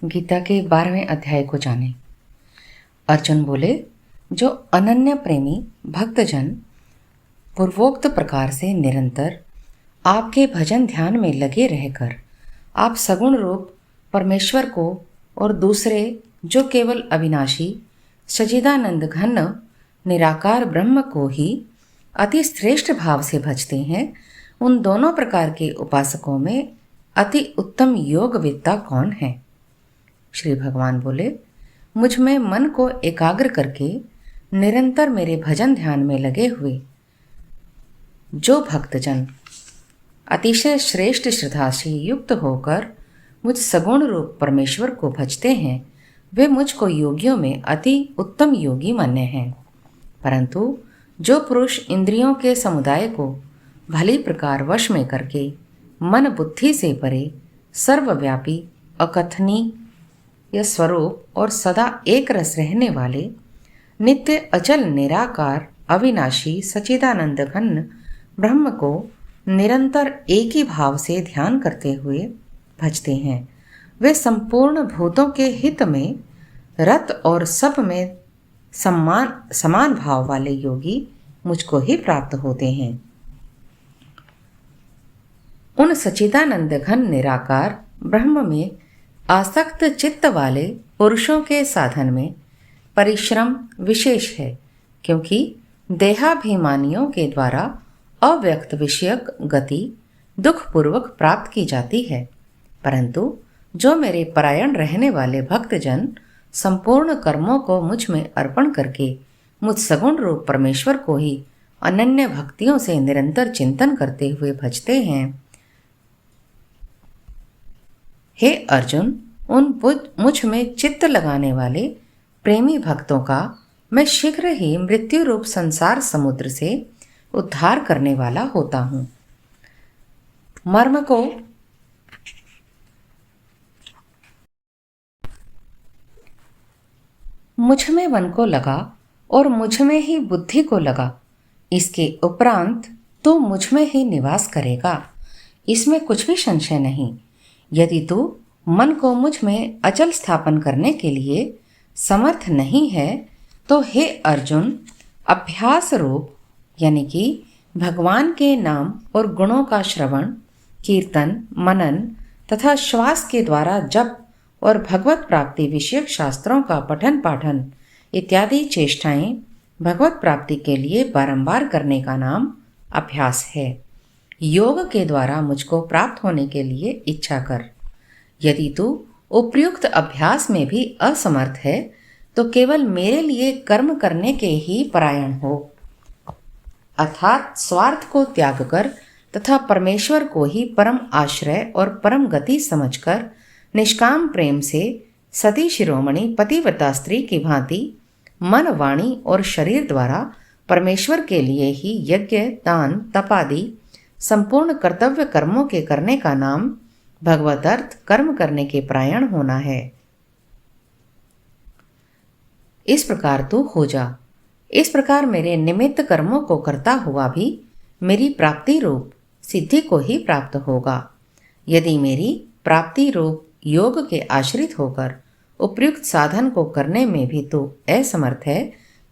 गीता के 12वें अध्याय को जाने। अर्जुन बोले, जो अनन्य प्रेमी भक्तजन पूर्वोक्त प्रकार से निरंतर आपके भजन ध्यान में लगे रहकर आप सगुण रूप परमेश्वर को और दूसरे जो केवल अविनाशी सच्चिदानंद घन निराकार ब्रह्म को ही अति श्रेष्ठ भाव से भजते हैं, उन दोनों प्रकार के उपासकों में अति उत्तम योगविद्ता कौन है? श्री भगवान बोले, मुझ में मन को एकाग्र करके निरंतर मेरे भजन ध्यान में लगे हुए जो भक्तजन अतिशय श्रेष्ठ श्रद्धा से युक्त होकर मुझ सगुण रूप परमेश्वर को भजते हैं, वे मुझको योगियों में अति उत्तम योगी मान्य हैं। परंतु जो पुरुष इंद्रियों के समुदाय को भली प्रकार वश में करके मन बुद्धि से परे सर्वव्यापी अकथनीय स्वरूप और सदा एक रस रहने वाले नित्य अचल निराकार अविनाशी सच्चिदानंद घन ब्रह्म को निरंतर एक ही भाव से ध्यान करते हुए भजते हैं, वे संपूर्ण भूतों के हित में रत और सब में समान भाव वाले योगी मुझको ही प्राप्त होते हैं। उन सच्चिदानंद घन निराकार ब्रह्म में आसक्त चित्त वाले पुरुषों के साधन में परिश्रम विशेष है, क्योंकि देहाभिमानियों के द्वारा अव्यक्त विषयक गति दुखपूर्वक प्राप्त की जाती है। परंतु जो मेरे परायण रहने वाले भक्तजन संपूर्ण कर्मों को मुझ में अर्पण करके मुझ सगुण रूप परमेश्वर को ही अनन्य भक्तियों से निरंतर चिंतन करते हुए भजते हैं, हे अर्जुन, उन मुझ में चित्त लगाने वाले प्रेमी भक्तों का मैं शीघ्र ही मृत्यु रूप संसार समुद्र से उद्धार करने वाला होता हूँ। मर्म को मुझ में मन को लगा और मुझ में ही बुद्धि को लगा, इसके उपरांत तू मुझ में ही निवास करेगा, इसमें कुछ भी संशय नहीं। यदि तू मन को मुझ में अचल स्थापन करने के लिए समर्थ नहीं है तो हे अर्जुन, अभ्यास रूप यानी कि भगवान के नाम और गुणों का श्रवण, कीर्तन, मनन तथा श्वास के द्वारा जप और भगवत प्राप्ति विषयक शास्त्रों का पठन पाठन इत्यादि चेष्टाएं भगवत प्राप्ति के लिए बारंबार करने का नाम अभ्यास है। योग के द्वारा मुझको प्राप्त होने के लिए इच्छा कर। यदि तू उपयुक्त अभ्यास में भी असमर्थ है तो केवल मेरे लिए कर्म करने के ही परायण हो, अर्थात स्वार्थ को त्याग कर तथा परमेश्वर को ही परम आश्रय और परम गति समझकर निष्काम प्रेम से सती शिरोमणि पतिव्रता स्त्री की भांति मन, वाणी और शरीर द्वारा परमेश्वर के लिए ही यज्ञ, दान, तप आदि संपूर्ण कर्तव्य कर्मों के करने का नाम भगवत अर्थ कर्म करने के परायण होना है। इस प्रकार तू हो जा। इस प्रकार मेरे निमित्त कर्मों को करता हुआ भी मेरी प्राप्ति रूप सिद्धि को ही प्राप्त होगा। यदि मेरी प्राप्ति रूप योग के आश्रित होकर उपयुक्त साधन को करने में भी तू असमर्थ है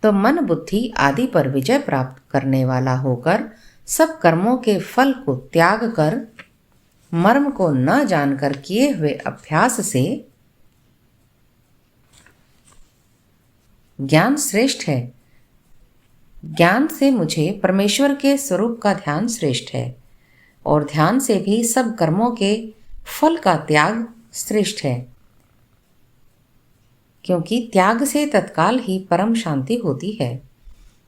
तो मन, बुद्धि आदि पर विजय प्राप्त करने वाला होकर सब कर्मों के फल को त्याग कर मर्म को न जानकर किए हुए अभ्यास से ज्ञान श्रेष्ठ है। ज्ञान से मुझे परमेश्वर के स्वरूप का ध्यान श्रेष्ठ है और ध्यान से भी सब कर्मों के फल का त्याग श्रेष्ठ है, क्योंकि त्याग से तत्काल ही परम शांति होती है।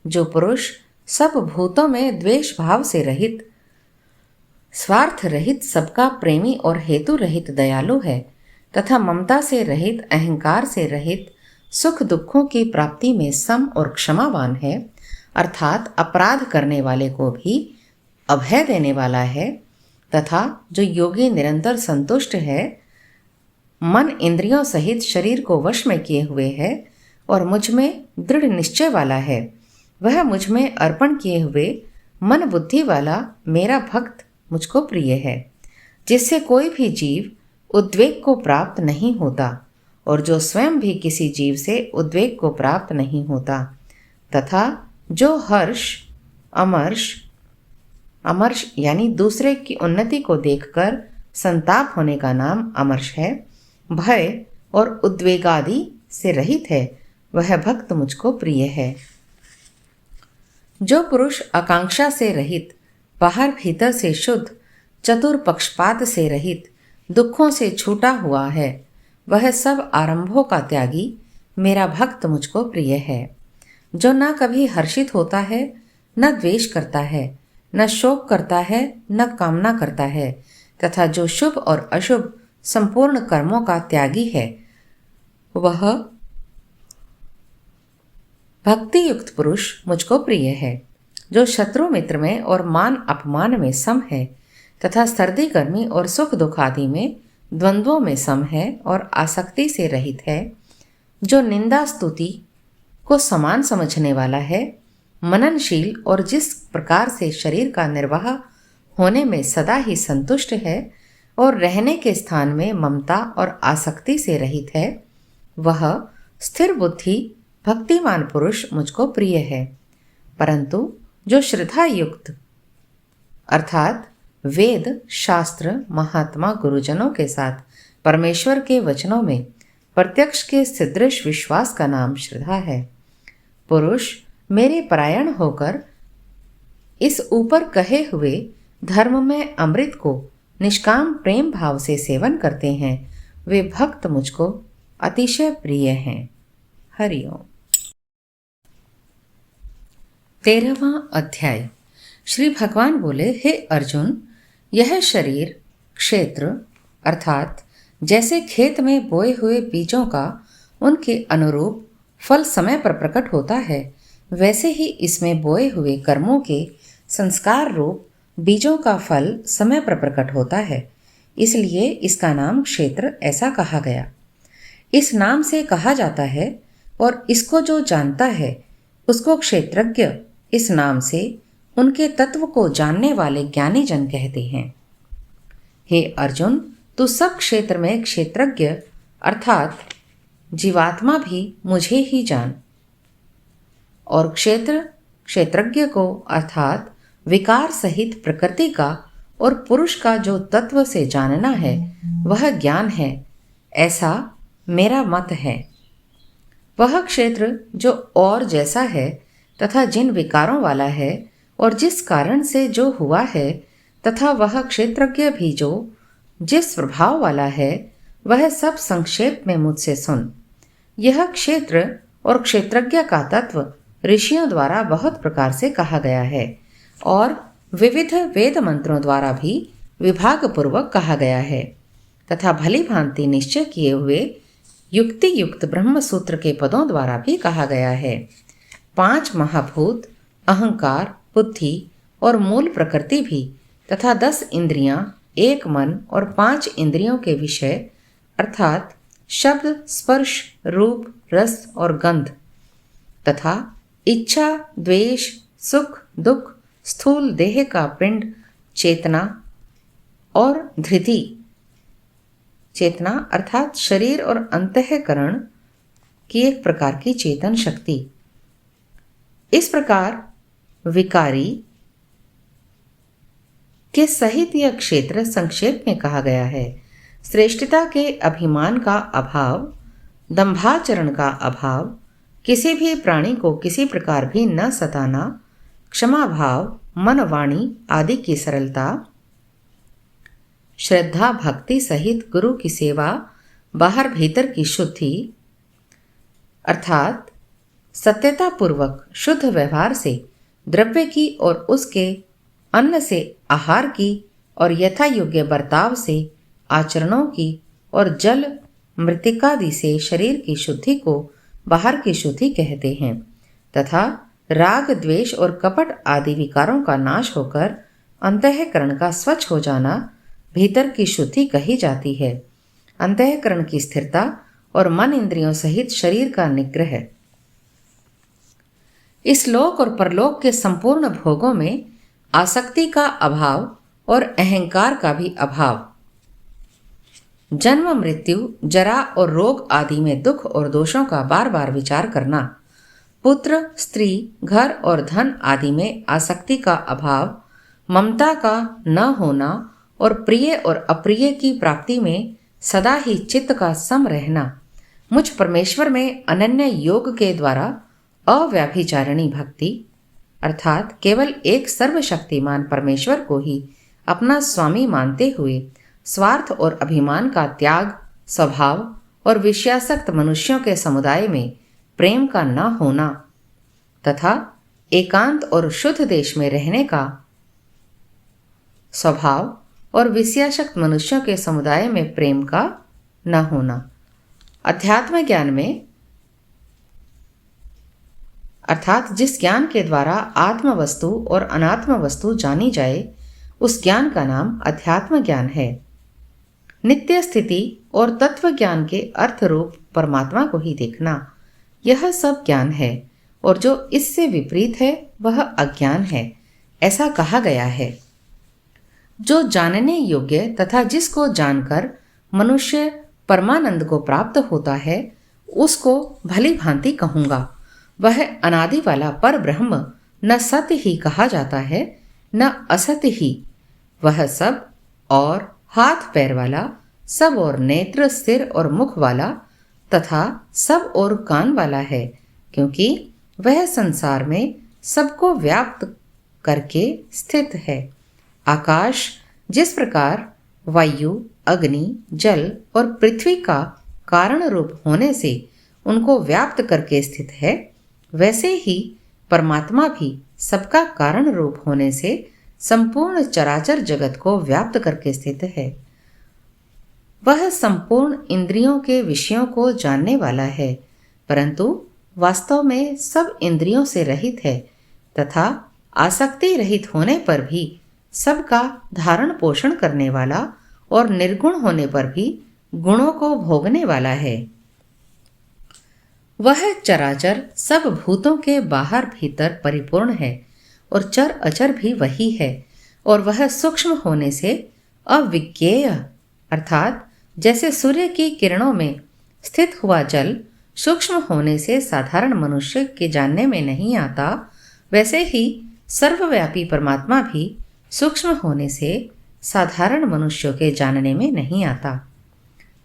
जो पुरुष सब भूतों में द्वेष भाव से रहित, स्वार्थ रहित, सबका प्रेमी और हेतु रहित दयालु है तथा ममता से रहित, अहंकार से रहित, सुख दुखों की प्राप्ति में सम और क्षमावान है, अर्थात अपराध करने वाले को भी अभय देने वाला है, तथा जो योगी निरंतर संतुष्ट है, मन इंद्रियों सहित शरीर को वश में किए हुए है और मुझ में दृढ़ निश्चय वाला है, वह मुझ में अर्पण किए हुए मन बुद्धि वाला मेरा भक्त मुझको प्रिय है, जिससे कोई भी जीव उद्वेग को प्राप्त नहीं होता और जो स्वयं भी किसी जीव से उद्वेग को प्राप्त नहीं होता, तथा जो हर्ष अमर्ष अमर्ष यानी दूसरे की उन्नति को देखकर संताप होने का नाम अमर्ष है, भय और उद्वेगादि से रहित है, वह भक्त मुझको प्रिय है। जो पुरुष आकांक्षा से रहित, बाहर भीतर से शुद्ध, चतुर पक्षपात से रहित, दुखों से छूटा हुआ है, वह सब आरंभों का त्यागी मेरा भक्त मुझको प्रिय है। जो न कभी हर्षित होता है, न द्वेष करता है, न शोक करता है, न कामना करता है, तथा जो शुभ और अशुभ संपूर्ण कर्मों का त्यागी है, वह भक्ति युक्त पुरुष मुझको प्रिय है। जो शत्रु मित्र में और मान अपमान में सम है, तथा सर्दी गर्मी और सुख दुख आदि में द्वंद्वों में सम है और आसक्ति से रहित है, जो निंदा स्तुति को समान समझने वाला है, मननशील और जिस प्रकार से शरीर का निर्वाह होने में सदा ही संतुष्ट है और रहने के स्थान में ममता और आसक्ति से रहित है, वह स्थिर बुद्धि भक्तिमान पुरुष मुझको प्रिय है। परंतु जो श्रद्धा युक्त अर्थात वेद शास्त्र महात्मा गुरुजनों के साथ परमेश्वर के वचनों में प्रत्यक्ष के सदृश विश्वास का नाम श्रद्धा है, पुरुष मेरे परायण होकर इस ऊपर कहे हुए धर्म में अमृत को निष्काम प्रेम भाव से सेवन करते हैं, वे भक्त मुझको अतिशय प्रिय हैं। हरिओम। 13वां अध्याय। श्री भगवान बोले, हे अर्जुन, यह शरीर क्षेत्र अर्थात जैसे खेत में बोए हुए बीजों का उनके अनुरूप फल समय पर प्रकट होता है, वैसे ही इसमें बोए हुए कर्मों के संस्कार रूप बीजों का फल समय पर प्रकट होता है। इसलिए इसका नाम क्षेत्र ऐसा कहा गया। इस नाम से कहा जाता है और इसको जो जानता है उसको क्षेत्रज्ञ इस नाम से उनके तत्व को जानने वाले ज्ञानी जन कहते हैं। हे अर्जुन, तू सब क्षेत्र में क्षेत्रज्ञ अर्थात जीवात्मा भी मुझे ही जान, और क्षेत्रज्ञ को अर्थात विकार सहित प्रकृति का और पुरुष का जो तत्व से जानना है वह ज्ञान है, ऐसा मेरा मत है। वह क्षेत्र जो और जैसा है तथा जिन विकारों वाला है और जिस कारण से जो हुआ है, तथा वह क्षेत्रज्ञ भी जो जिस प्रभाव वाला है, वह सब संक्षेप में मुझसे सुन। यह क्षेत्र और क्षेत्रज्ञ का तत्व ऋषियों द्वारा बहुत प्रकार से कहा गया है और विविध वेद मंत्रों द्वारा भी विभाग पूर्वक कहा गया है, तथा भली भांति निश्चय किए हुए युक्ति युक्त ब्रह्म सूत्र के पदों द्वारा भी कहा गया है। 5 महाभूत, अहंकार, बुद्धि और मूल प्रकृति भी, तथा 10 इंद्रियां, 1 मन और 5 इंद्रियों के विषय अर्थात शब्द, स्पर्श, रूप, रस और गंध, तथा इच्छा, द्वेष, सुख, दुख, स्थूल देह का पिंड, चेतना और धृति, चेतना अर्थात शरीर और अंतःकरण की एक प्रकार की चेतन शक्ति। इस प्रकार विकारी के सहित यह क्षेत्र संक्षेप में कहा गया है। श्रेष्ठता के अभिमान का अभाव, दंभाचरण का अभाव, किसी भी प्राणी को किसी प्रकार भी न सताना, क्षमा भाव, मन वाणी आदि की सरलता, श्रद्धा भक्ति सहित गुरु की सेवा, बाहर भीतर की शुद्धि अर्थात सत्यता पूर्वक शुद्ध व्यवहार से द्रव्य की और उसके अन्न से आहार की और यथा योग्य बर्ताव से आचरणों की और जल मृतिकादि से शरीर की शुद्धि को बाहर की शुद्धि कहते हैं, तथा राग द्वेष और कपट आदि विकारों का नाश होकर अंतःकरण का स्वच्छ हो जाना भीतर की शुद्धि कही जाती है। अंतःकरण की स्थिरता और मन इंद्रियों सहित शरीर का निग्रह। इस लोक और परलोक के संपूर्ण भोगों में आसक्ति का अभाव और अहंकार का भी अभाव। जन्म मृत्यु जरा और रोग आदि में दुख और दोषों का बार बार विचार करना, पुत्र स्त्री घर और धन आदि में आसक्ति का अभाव, ममता का न होना और प्रिय और अप्रिय की प्राप्ति में सदा ही चित्त का सम रहना, मुझ परमेश्वर में अनन्य योग के द्वारा अव्याभिचारिणी भक्ति अर्थात केवल एक सर्वशक्तिमान परमेश्वर को ही अपना स्वामी मानते हुए स्वार्थ और अभिमान का त्याग स्वभाव और विषयासक्त मनुष्यों के समुदाय में प्रेम का न होना तथा एकांत और शुद्ध देश में रहने का स्वभाव और विषयासक्त मनुष्यों के समुदाय में प्रेम का न होना। अध्यात्म ज्ञान में अर्थात जिस ज्ञान के द्वारा आत्म वस्तु और अनात्म वस्तु जानी जाए उस ज्ञान का नाम अध्यात्म ज्ञान है। नित्य स्थिति और तत्व ज्ञान के अर्थ रूप परमात्मा को ही देखना, यह सब ज्ञान है और जो इससे विपरीत है वह अज्ञान है, ऐसा कहा गया है। जो जानने योग्य तथा जिसको जानकर मनुष्य परमानंद को प्राप्त होता है उसको भली भांति कहूँगा। वह अनादि वाला पर ब्रह्म न सत्य ही कहा जाता है न असत्य ही। वह सब और हाथ पैर वाला, सब और नेत्र सिर और मुख वाला तथा सब और कान वाला है, क्योंकि वह संसार में सबको व्याप्त करके स्थित है। आकाश जिस प्रकार वायु, अग्नि, जल और पृथ्वी का कारण रूप होने से उनको व्याप्त करके स्थित है, वैसे ही परमात्मा भी सबका कारण रूप होने से संपूर्ण चराचर जगत को व्याप्त करके स्थित है। वह संपूर्ण इंद्रियों के विषयों को जानने वाला है, परंतु वास्तव में सब इंद्रियों से रहित है तथा आसक्ति रहित होने पर भी सबका धारण पोषण करने वाला और निर्गुण होने पर भी गुणों को भोगने वाला है। वह चराचर सब भूतों के बाहर भीतर परिपूर्ण है और चर अचर भी वही है, और वह सूक्ष्म होने से अविज्ञेय अर्थात जैसे सूर्य की किरणों में स्थित हुआ जल सूक्ष्म होने से साधारण मनुष्य के जानने में नहीं आता, वैसे ही सर्वव्यापी परमात्मा भी सूक्ष्म होने से साधारण मनुष्यों के जानने में नहीं आता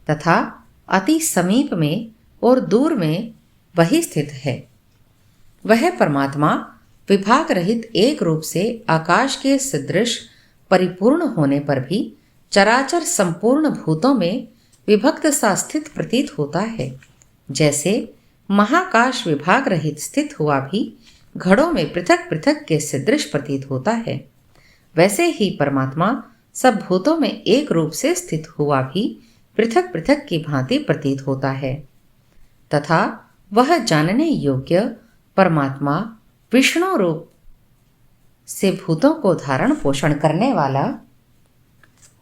तथा अति समीप में और दूर में वही स्थित है। वह परमात्मा विभाग रहित एक रूप से आकाश के सदृश परिपूर्ण होने पर भी चराचर संपूर्ण भूतों में विभक्त सा स्थित प्रतीत होता है। जैसे महाकाश विभाग रहित स्थित हुआ भी घड़ों में पृथक पृथक के सदृश प्रतीत होता है, वैसे ही परमात्मा सब भूतों में एक रूप से स्थित हुआ भी पृथक पृथक की भांति प्रतीत होता है तथा वह जानने योग्य परमात्मा विष्णु रूप से भूतों को धारण पोषण करने वाला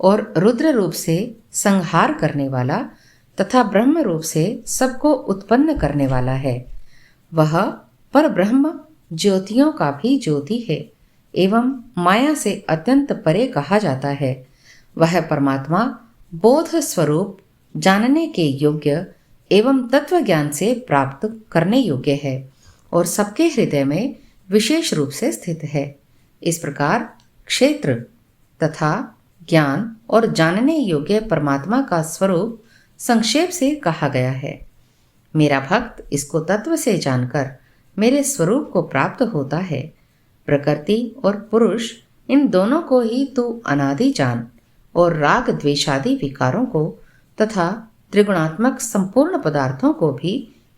और रुद्र रूप से संहार करने वाला तथा ब्रह्म रूप से सबको उत्पन्न करने वाला है। वह पर ब्रह्म ज्योतियों का भी ज्योति है एवं माया से अत्यंत परे कहा जाता है। वह परमात्मा बोध स्वरूप जानने के योग्य एवं तत्व ज्ञान से प्राप्त करने योग्य है और सबके हृदय में विशेष रूप से स्थित है। इस प्रकार क्षेत्र तथा ज्ञान और जानने योग्य परमात्मा का स्वरूप संक्षेप से कहा गया है। मेरा भक्त इसको तत्व से जानकर मेरे स्वरूप को प्राप्त होता है। प्रकृति और पुरुष इन दोनों को ही तू अनादि जान और राग द्वेषादि विकारों को तथा त्रिगुणात्मक संपूर्ण पदार्थों को भी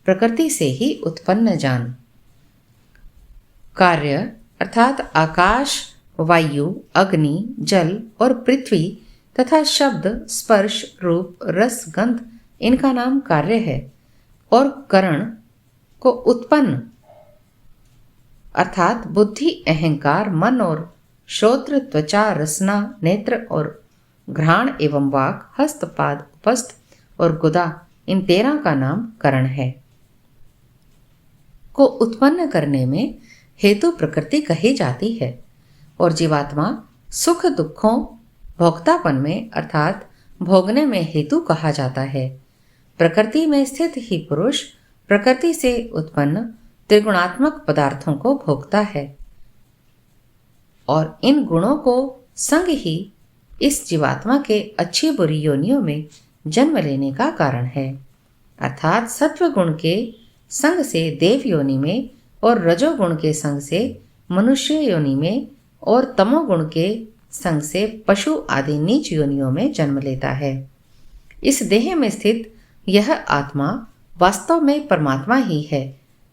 प्रकृति से ही उत्पन्न जान। कार्य अर्थात आकाश, वायु, अग्नि, जल और पृथ्वी तथा शब्द, स्पर्श, रूप, रस, गंध इनका नाम कार्य है और करण को उत्पन्न अर्थात बुद्धि, अहंकार, मन और श्रोत्र, त्वचा, रसना, नेत्र और घ्राण एवं वाक, हस्त, पाद, उपस्थ और गुदा इन 13 का नाम करण है। को उत्पन्न करने में हेतु प्रकृति कही जाती है और जीवात्मा सुख दुखों भोक्तापन में अर्थात भोगने में हेतु कहा जाता है। प्रकृति में स्थित ही पुरुष प्रकृति से उत्पन्न त्रिगुणात्मक पदार्थों को भोगता है और इन गुणों को संग ही इस जीवात्मा के अच्छी बुरी योनियों में जन्म लेने का कारण है। अर्थात सत्व गुण के संग से देव योनि में और रजोगुण के संग से मनुष्य योनि में और तमोगुण के संग से पशु आदि नीच योनियों में जन्म लेता है। इस देह में स्थित यह आत्मा वास्तव में परमात्मा ही है।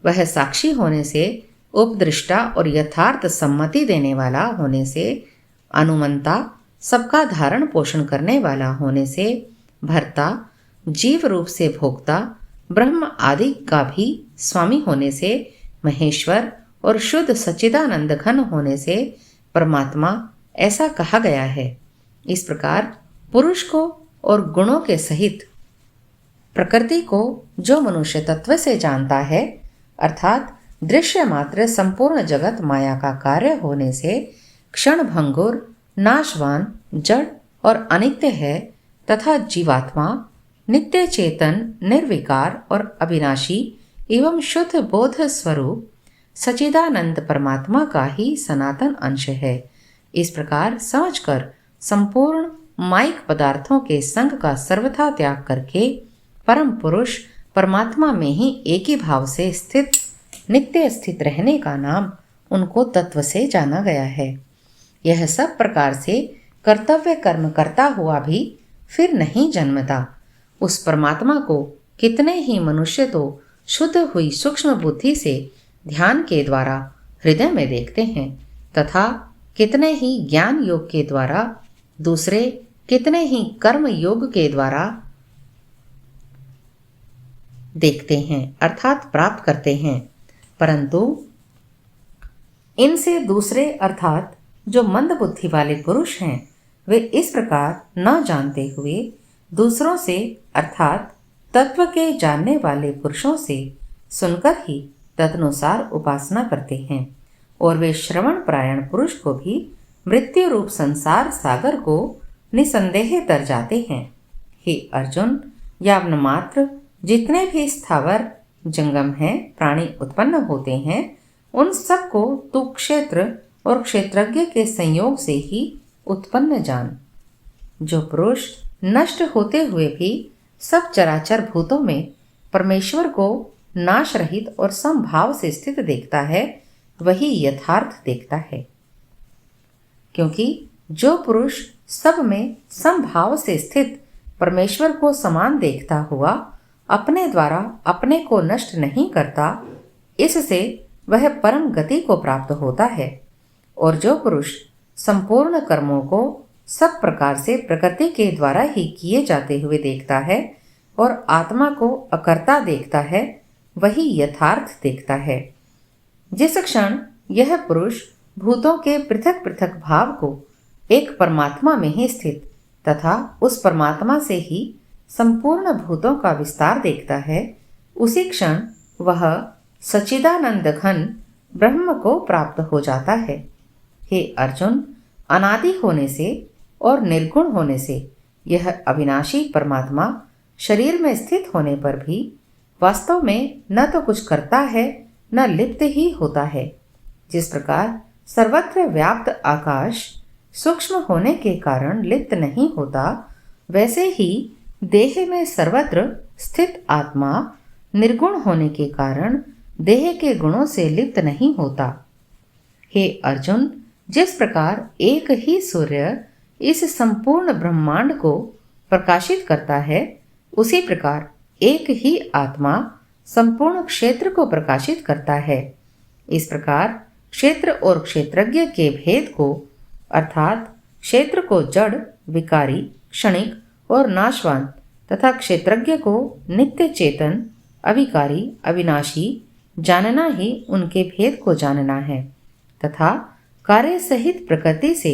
वह साक्षी होने से, उपदृष्टा और यथार्थ सम्मति देने वाला होने से, अनुमंता, सबका धारण पोषण करने वाला होने से, भर्ता, जीव रूप से भोक्ता, ब्रह्म आदि का भी स्वामी होने से, महेश्वर और शुद्ध सच्चिदानंद घन होने से परमात्मा ऐसा कहा गया है। इस प्रकार पुरुष को और गुणों के सहित प्रकृति को जो मनुष्य तत्व से जानता है, अर्थात दृश्य मात्र संपूर्ण जगत माया का कार्य होने से क्षण भंगुर, नाशवान, जड़ और अनित्य है तथा जीवात्मा नित्य चेतन, निर्विकार और अविनाशी एवं शुद्ध बोध स्वरूप सच्चिदानंद परमात्मा का ही सनातन अंश है। इस प्रकार समझकर संपूर्ण माइक पदार्थों के संग का सर्वथा त्याग करके परम पुरुष परमात्मा में ही एक ही भाव से स्थित नित्य स्थित रहने का नाम उनको तत्व से जाना गया है। यह सब प्रकार से कर्तव्य कर्म करता हुआ भी फिर नहीं जन्मता। उस परमात्मा को कितने ही मनुष्य तो शुद्ध हुई सूक्ष्म बुद्धि से ध्यान के द्वारा हृदय में देखते हैं तथा कितने ही ज्ञान योग के द्वारा, दूसरे कितने ही कर्म योग के द्वारा देखते हैं अर्थात प्राप्त करते हैं, परंतु इनसे दूसरे अर्थात जो मंद बुद्धि वाले पुरुष हैं वे इस प्रकार न जानते हुए दूसरों से अर्थात तत्व के जानने वाले पुरुषों से सुनकर ही तदनुसार उपासना करते हैं और वे श्रवण परायण पुरुष को भी मृत्यु रूप संसार सागर को निसंदेह तर जाते हैं। हे अर्जुन, यावन मात्र जितने भी स्थावर जंगम हैं प्राणी उत्पन्न होते हैं उन सब को तू क्षेत्र और क्षेत्रज्ञ के संयोग से ही उत्पन्न जान। जो पुरुष नष्ट होते हुए भी सब चराचर भूतों में परमेश्वर को नाश रहित और समभाव से स्थित देखता है वही यथार्थ देखता है, क्योंकि जो पुरुष सब में समभाव से स्थित परमेश्वर को समान देखता हुआ अपने द्वारा अपने को नष्ट नहीं करता, इससे वह परम गति को प्राप्त होता है। और जो पुरुष संपूर्ण कर्मों को सब प्रकार से प्रकृति के द्वारा ही किए जाते हुए देखता है और आत्मा को अकर्ता देखता है वही यथार्थ देखता है। जिस क्षण यह पुरुष भूतों के पृथक पृथक भाव को एक परमात्मा में ही स्थित तथा उस परमात्मा से ही संपूर्ण भूतों का विस्तार देखता है, उसी क्षण वह सच्चिदानंद घन ब्रह्म को प्राप्त हो जाता है। हे अर्जुन, अनादि होने से और निर्गुण होने से यह अविनाशी परमात्मा शरीर में स्थित होने पर भी वास्तव में न तो कुछ करता है न लिप्त ही होता है। जिस प्रकार सर्वत्र व्याप्त आकाश सूक्ष्म होने के कारण लिप्त नहीं होता, वैसे ही देह में सर्वत्र स्थित आत्मा निर्गुण होने के कारण देह के गुणों से लिप्त नहीं होता। हे अर्जुन, जिस प्रकार एक ही सूर्य इस संपूर्ण ब्रह्मांड को प्रकाशित करता है, उसी प्रकार एक ही आत्मा संपूर्ण क्षेत्र को प्रकाशित करता है। इस प्रकार क्षेत्र और क्षेत्रज्ञ के भेद को अर्थात क्षेत्र को जड़, विकारी, क्षणिक और नाशवान तथा क्षेत्रज्ञ को नित्य चेतन, अविकारी, अविनाशी जानना ही उनके भेद को जानना है तथा कार्य सहित प्रकृति से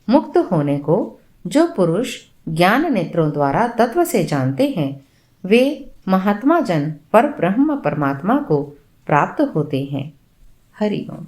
मुक्त होने को जो पुरुष ज्ञान नेत्रों द्वारा तत्व से जानते हैं वे महात्मा जन पर ब्रह्म परमात्मा को प्राप्त होते हैं। हरि ओम।